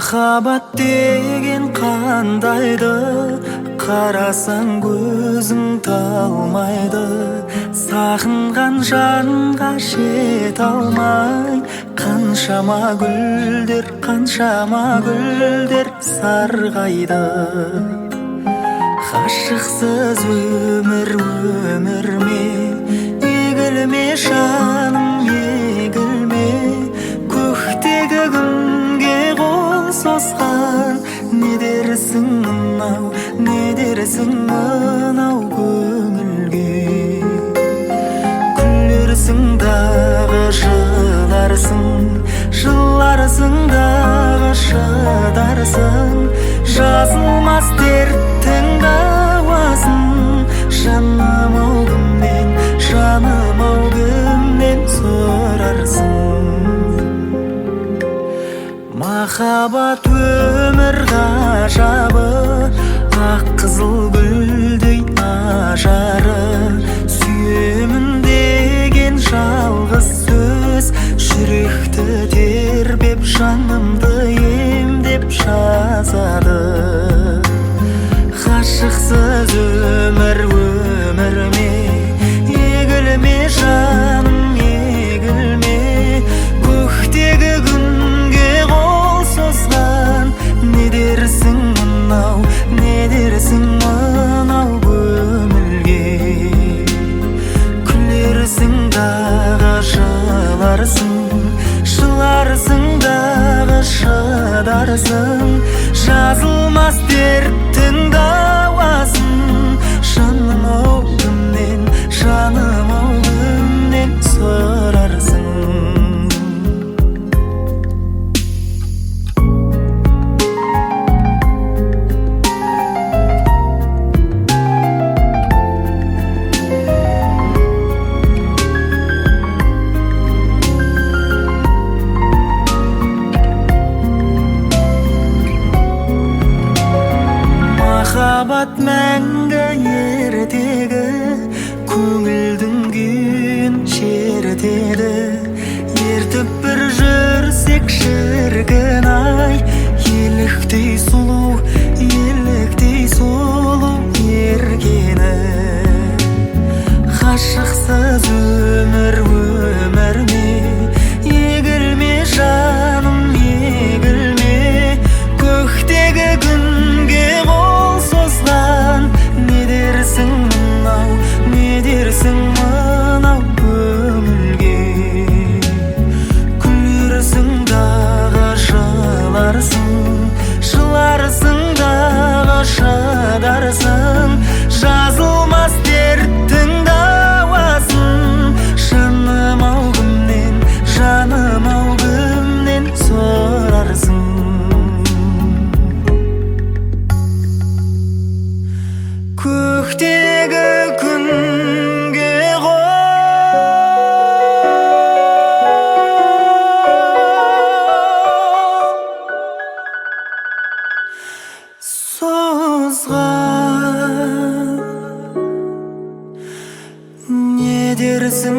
Махаббат деген қандайды, қарасаң көзің талмайды. Сағынған жанға жете алмай, қаншама гүлдер сарғайды. Ғашықсыз өмір ме, егілме жаным, егілме. Көктегі күнге қол созған, не дерсің мынау көңілге. Күлерсің дағы жыларсың дағы шыдарсың. Жазылмас дерттің дауасын, жаным ау кімнен сұрарсың. Махаббат өмір ғажабы, ақ қызыл гүлдей ажары. Сүйемін деген жалғыз сөз, жүректі тербеп жанымды емдеп жазады. Ғашықсыз өмір ме, егілме жаным, егілме. Көктегі күнге қол созған, не дерсің мынау көңілге. Күлерсің дағы жыларсың дағы шыдарсың. Жазылмас дерттің дауасын, жаным ау кімнен сұрарсың. Махаббат мәңгі ертегі, көңілдің күйін шертеді. Ертіп бір жүрсек шіркін ай, еліктей сұлу ергені. Ғашықсыз өмір ме, егілме жаным, егілме. Көктегі күнге қол созған, не дерсің мынау көңілге. Күлерсің дағы жыларсың дағы шыдарсың. Жазылмас дерттің дауасын, жаным ау кімнен сұрарсың. Көктегі күнге қол созған, не дерсің